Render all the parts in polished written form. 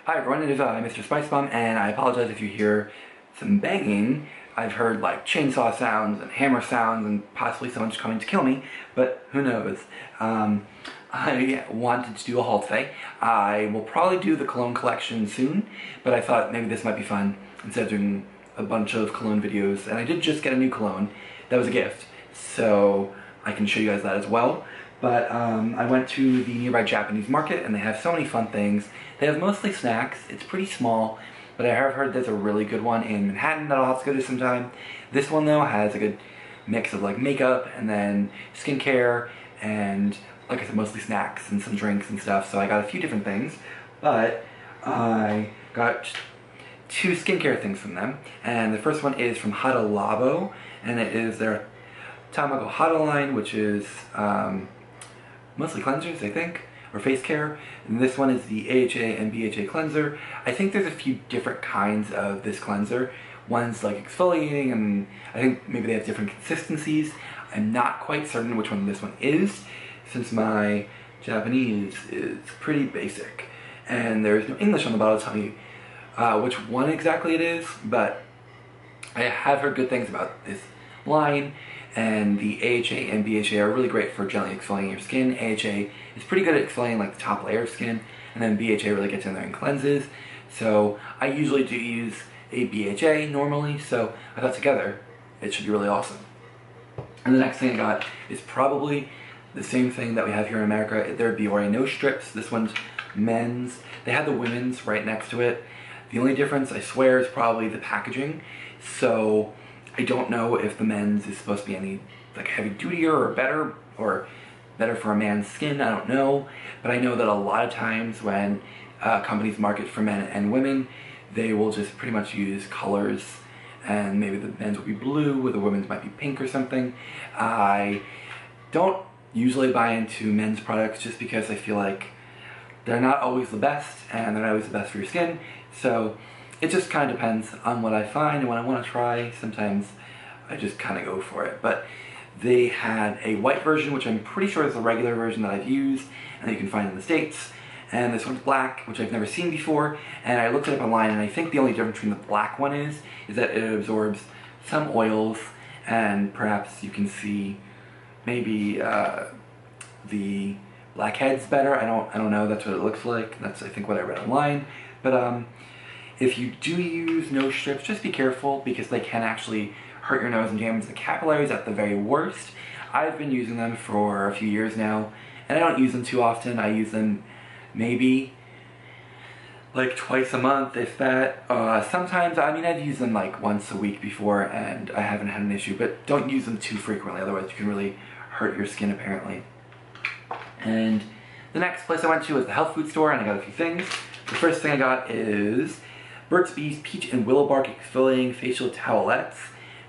Hi everyone, it is MrSpiceBomb, and I apologize if you hear some banging. I've heard like chainsaw sounds and hammer sounds and possibly someone's coming to kill me, but who knows. I wanted to do a haul today. I will probably do the cologne collection soon, but I thought maybe this might be fun instead of doing a bunch of cologne videos. And I did just get a new cologne. That was a gift, so I can show you guys that as well. But I went to the nearby Japanese market and they have so many fun things. They have mostly snacks. It's pretty small, but I have heard there's a really good one in Manhattan that I'll have to go to sometime. This one though has a good mix of like makeup and then skincare and, like I said, mostly snacks and some drinks and stuff. So I got a few different things, but I got two skincare things from them. And the first one is from Hada Labo, and it is their Tamago Hada line, which is mostly cleansers, I think, or face care. And this one is the AHA and BHA cleanser. I think there's a few different kinds of this cleanser. One's like exfoliating, and I think maybe they have different consistencies. I'm not quite certain which one this one is, since my Japanese is pretty basic. And there's no English on the bottle to tell me which one exactly it is, but I have heard good things about this line. And the AHA and BHA are really great for gently exfoliating your skin. AHA is pretty good at exfoliating like the top layer of skin, and then BHA really gets in there and cleanses. So I usually do use a BHA normally, so I thought together it should be really awesome. And the next thing I got is probably the same thing that we have here in America. They're Biore No Strips. This one's men's. They had the women's right next to it. The only difference, I swear, is probably the packaging. So I don't know if the men's is supposed to be any like heavy dutier or better for a man's skin. I don't know, but I know that a lot of times when companies market for men and women, they will just pretty much use colors, and maybe the men's will be blue or the women's might be pink or something. I don't usually buy into men's products just because I feel like they're not always the best, and they're not always the best for your skin. So it just kind of depends on what I find and what I want to try. Sometimes I just kind of go for it. But they had a white version, which I'm pretty sure is the regular version that I've used and that you can find in the States. And this one's black, which I've never seen before. And I looked it up online, and I think the only difference between the black one is that it absorbs some oils, and perhaps you can see maybe the blackheads better. I don't know. That's what it looks like. That's, I think, what I read online. But if you do use nose strips, just be careful because they can actually hurt your nose and damage the capillaries at the very worst. I've been using them for a few years now, and I don't use them too often. I use them maybe like twice a month, if that. Sometimes, I mean, I've used them like once a week before, and I haven't had an issue, but don't use them too frequently, otherwise you can really hurt your skin apparently. And the next place I went to was the health food store, and I got a few things. The first thing I got is Burt's Bees Peach and Willow Bark Exfoliating Facial Towelettes,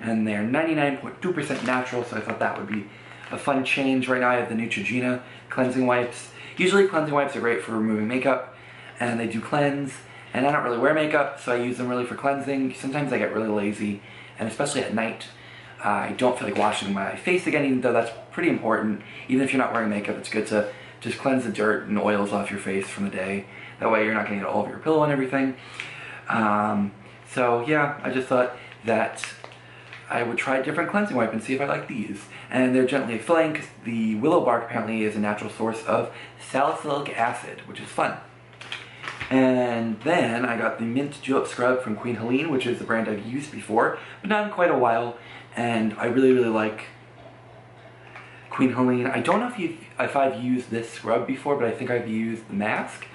and they're 99.2% natural, so I thought that would be a fun change. Right now I have the Neutrogena cleansing wipes. Usually cleansing wipes are great for removing makeup, and they do cleanse, and I don't really wear makeup, so I use them really for cleansing. Sometimes I get really lazy, and especially at night, I don't feel like washing my face again, even though that's pretty important. Even if you're not wearing makeup, it's good to just cleanse the dirt and oils off your face from the day. That way you're not going to get all over your pillow and everything. So yeah, I just thought that I would try a different cleansing wipe and see if I like these. And they're gently exfoliating because the willow bark apparently is a natural source of salicylic acid, which is fun. And then I got the Mint Julep Scrub from Queen Helene, which is the brand I've used before, but not in quite a while. And I really, really like Queen Helene. I don't know if I've used this scrub before, but I think I've used the mask.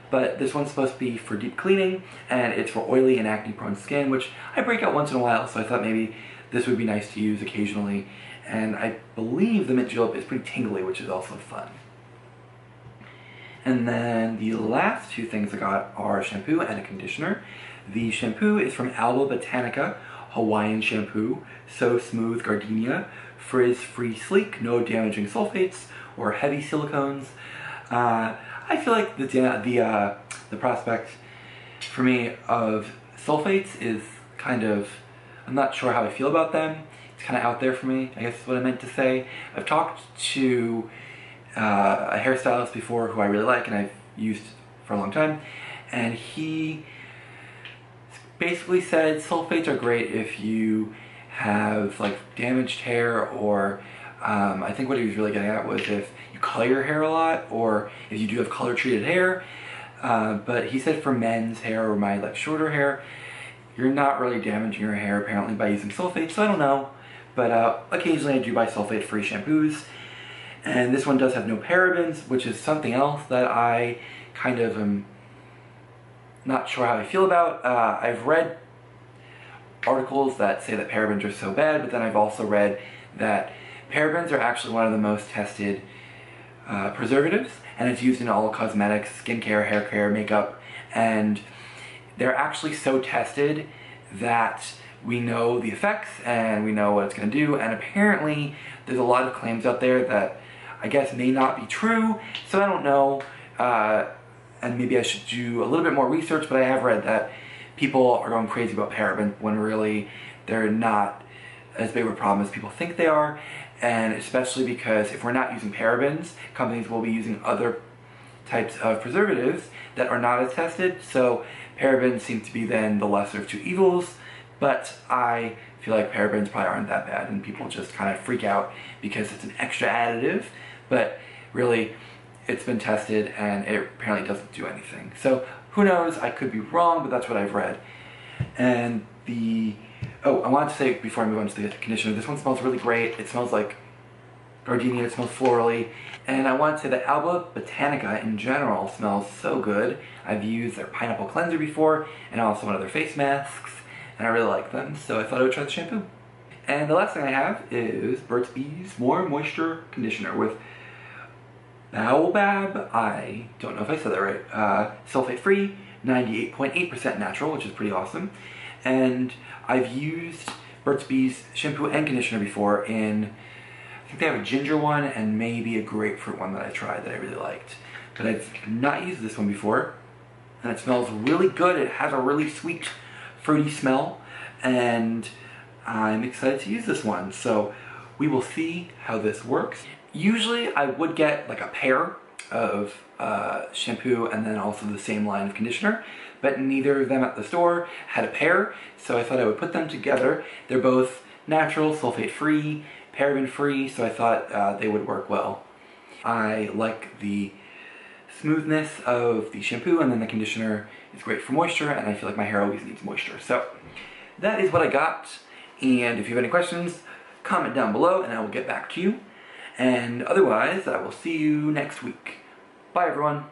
But this one's supposed to be for deep cleaning, and it's for oily and acne-prone skin, which I break out once in a while, so I thought maybe this would be nice to use occasionally. And I believe the Mint Julep is pretty tingly, which is also fun. And then the last two things I got are a shampoo and a conditioner. The shampoo is from Alba Botanica Hawaiian Shampoo, So Smooth Gardenia, frizz-free sleek, no damaging sulfates or heavy silicones. I feel like the prospect for me of sulfates is kind of, I'm not sure how I feel about them. It's kind of out there for me, I guess is what I meant to say. I've talked to a hairstylist before who I really like and I've used for a long time, and he basically said sulfates are great if you have like damaged hair, or I think what he was really getting at was if you color your hair a lot, or if you do have color treated hair. But he said for men's hair or my like shorter hair, you're not really damaging your hair apparently by using sulfates, so I don't know. But occasionally I do buy sulfate-free shampoos, and this one does have no parabens, which is something else that I kind of am not sure how I feel about. I've read articles that say that parabens are so bad, but then I've also read that parabens are actually one of the most tested preservatives, and it's used in all cosmetics, skincare, hair care, makeup, and they're actually so tested that we know the effects and we know what it's going to do, and apparently there's a lot of claims out there that I guess may not be true, so I don't know, and maybe I should do a little bit more research, but I have read that people are going crazy about parabens when really they're not as big of a problem as people think they are, and especially because if we're not using parabens, companies will be using other types of preservatives that are not as tested, so parabens seem to be then the lesser of two evils, but I feel like parabens probably aren't that bad, and people just kind of freak out because it's an extra additive, but really it's been tested and it apparently doesn't do anything. So who knows, I could be wrong, but that's what I've read. And oh, I wanted to say before I move on to the conditioner, this one smells really great. It smells like gardenia, it smells florally. And I want to say that Alba Botanica in general smells so good. I've used their pineapple cleanser before, and also one of their face masks, and I really like them, so I thought I would try the shampoo. And the last thing I have is Burt's Bees More Moisture Conditioner with Baobab, I don't know if I said that right, sulfate-free, 98.8% natural, which is pretty awesome. And I've used Burt's Bees shampoo and conditioner before in, I think they have a ginger one and maybe a grapefruit one that I tried that I really liked. But I've not used this one before, and it smells really good. It has a really sweet, fruity smell, and I'm excited to use this one. So we will see how this works. Usually I would get like a pair of shampoo and then also the same line of conditioner, but neither of them at the store had a pair, so I thought I would put them together. They're both natural, sulfate-free, paraben-free, so I thought they would work well. I like the smoothness of the shampoo, and then the conditioner is great for moisture, and I feel like my hair always needs moisture. So that is what I got, and if you have any questions, comment down below and I will get back to you. And otherwise, I will see you next week. Bye everyone.